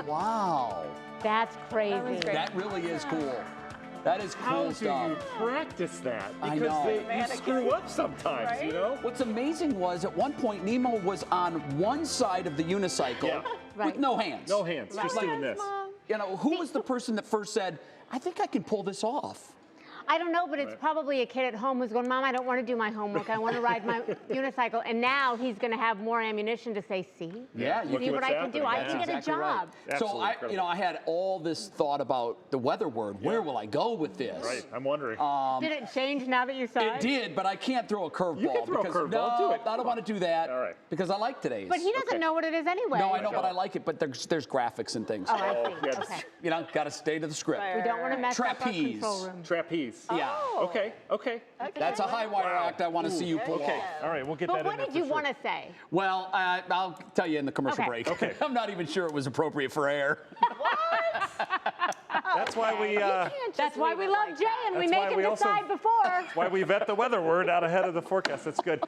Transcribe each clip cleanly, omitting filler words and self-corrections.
Wow. That's crazy. That was great. That really is cool. That is How cool do stuff. you practice that? I Because know. you screw up sometimes, Right? you know? What's amazing was at one point Nemo was on one side of the unicycle Yeah. Right. with no hands. No hands, just Right. doing this. You know, who was the person that first said, I think I can pull this off? I don't know, but it's Right. probably a kid at home who's going, Mom, I don't want to do my homework. I want to ride my unicycle. And now he's going to have more ammunition to say, see? Yeah, you Look See what's what I can do. I happening. can get a exactly right. job. So Absolutely I, incredible. I had all this thought about the weather word. Where will I go with this? Right, I'm wondering. Did it change now that you saw It did, but I can't throw a curveball. You can throw a because curveball. No, Do it. I don't want to do that. All right. Because I like today's. But he doesn't Okay. know what it is anyway. No, I know, but I like it. But there's graphics and things. Oh, I see. yeah, Okay. You know, got to stay to the script. Right. We don't want to mess up our Trapeze. control room. Trapeze. Yeah. Okay, okay. That's a high wire Wow. act I want to see you pull Okay, off. all right, we'll get But that what in there did for you sure. want to say? Well, I'll tell you in the commercial Okay. break. Okay. I'm not even sure it was appropriate for air. That's why we That's why we love Jay and we That's make why him we also- decide before. why we vet the weather word out ahead of the forecast. That's good.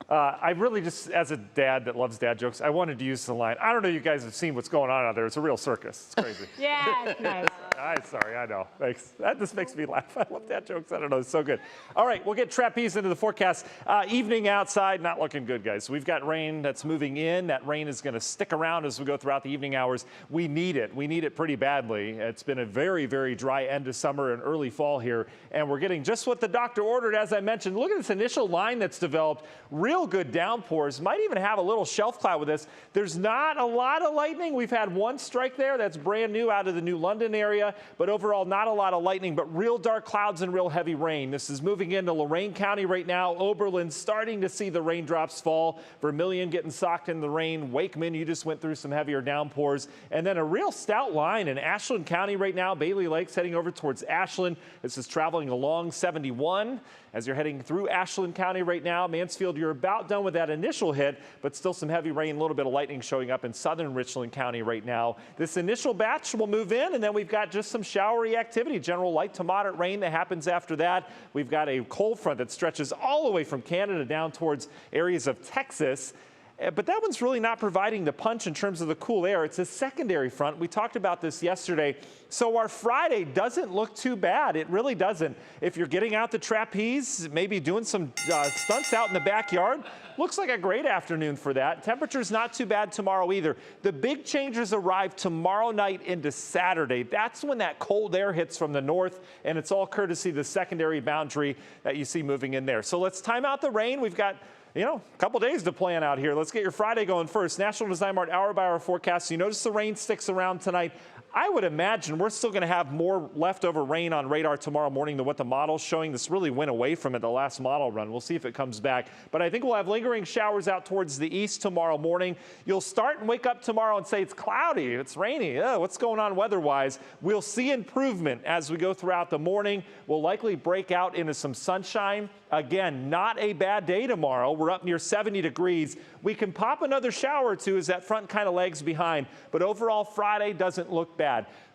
I really just, as a dad that loves dad jokes, I wanted to use the line. I don't know if you guys have seen what's going on out there. It's a real circus. It's crazy. Yeah, it's nice. I'm sorry, I know. Thanks. That just makes me laugh. I love dad jokes. I don't know. It's so good. All right, we'll get trapeze into the forecast. Evening outside, not looking good, guys. We've got rain that's moving in. That rain is going to stick around as we go throughout the evening hours. We need it. We need it pretty badly. It's been a very, very dry end of summer and early fall here, and we're getting just what the doctor ordered, as I mentioned. Look at this initial line that's developed. Real good downpours. Might even have a little shelf cloud with this. There's not a lot of lightning. We've had one strike there. That's brand new out of the New London area, but overall not a lot of lightning, but real dark clouds and real heavy rain. This is moving into Lorain County right now. Oberlin starting to see the raindrops fall. Vermilion getting socked in the rain. Wakeman, you just went through some heavier downpours. And then a real stout line in Ashland County right now. Bailey Lake's heading over towards Ashland. This is traveling along 71 as you're heading through Ashland County right now. Mansfield, you're about done with that initial hit, but still some heavy rain, a little bit of lightning showing up in southern Richland County right now. This initial batch will move in, and then we've got just some showery activity, general light to moderate rain that happens after that. We've got a cold front that stretches all the way from Canada down towards areas of Texas. But that one's really not providing the punch in terms of the cool air. It's a secondary front. We talked about this yesterday. So our Friday doesn't look too bad. It really doesn't. If you're getting out the trapeze, maybe doing some stunts out in the backyard, looks like a great afternoon for that. Temperature's not too bad tomorrow either. The big changes arrive tomorrow night into Saturday. That's when that cold air hits from the north, and it's all courtesy of the secondary boundary that you see moving in there. So let's time out the rain. We've got a couple days to plan out here. Let's get your Friday going first. National Design Mart hour-by-hour forecast. You notice the rain sticks around tonight. I would imagine we're still going to have more leftover rain on radar tomorrow morning than what the model's showing. This really went away from it the last model run. We'll see if it comes back. But I think we'll have lingering showers out towards the east tomorrow morning. You'll start and wake up tomorrow and say it's cloudy, it's rainy. What's going on weather-wise? We'll see improvement as we go throughout the morning. We'll likely break out into some sunshine. Again, not a bad day tomorrow. We're up near 70 degrees. We can pop another shower or two as that front kind of lags behind. But overall, Friday doesn't look bad.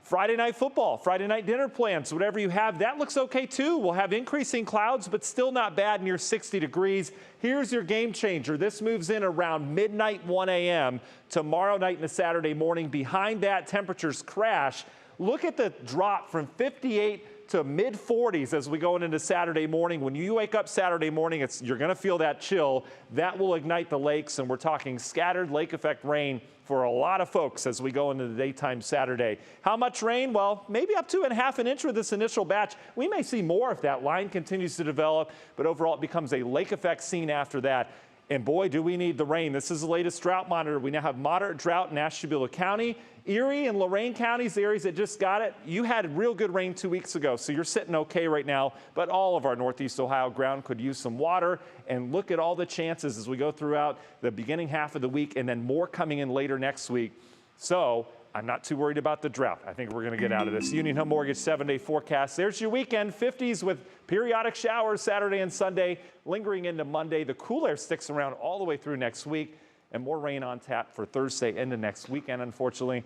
Friday night football, Friday night dinner plans, whatever you have, that looks okay too. We'll have increasing clouds, but still not bad, near 60 degrees. Here's your game changer. This moves in around midnight, 1 a.m. tomorrow night and Saturday morning. Behind that, temperatures crash. Look at the drop from 58 to mid-40s as we go into Saturday morning. When you wake up Saturday morning, you're going to feel that chill. That will ignite the lakes, and we're talking scattered lake effect rain for a lot of folks as we go into the daytime Saturday. How much rain? Well, maybe up to ½ an inch with this initial batch. We may see more if that line continues to develop, but overall it becomes a lake effect scene after that. And boy, do we need the rain. This is the latest drought monitor. We now have moderate drought in Ashtabula County. Erie and Lorain counties, the areas that just got it, you had real good rain 2 weeks ago, so you're sitting okay right now. But all of our Northeast Ohio ground could use some water. And look at all the chances as we go throughout the beginning half of the week and then more coming in later next week. So I'm not too worried about the drought. I think we're going to get out of this. Union Home Mortgage 7-day forecast. There's your weekend, 50s with periodic showers Saturday and Sunday, lingering into Monday. The cool air sticks around all the way through next week, and more rain on tap for Thursday into next weekend, unfortunately.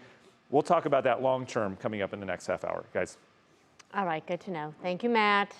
We'll talk about that long term coming up in the next half hour, guys. All right, good to know. Thank you, Matt.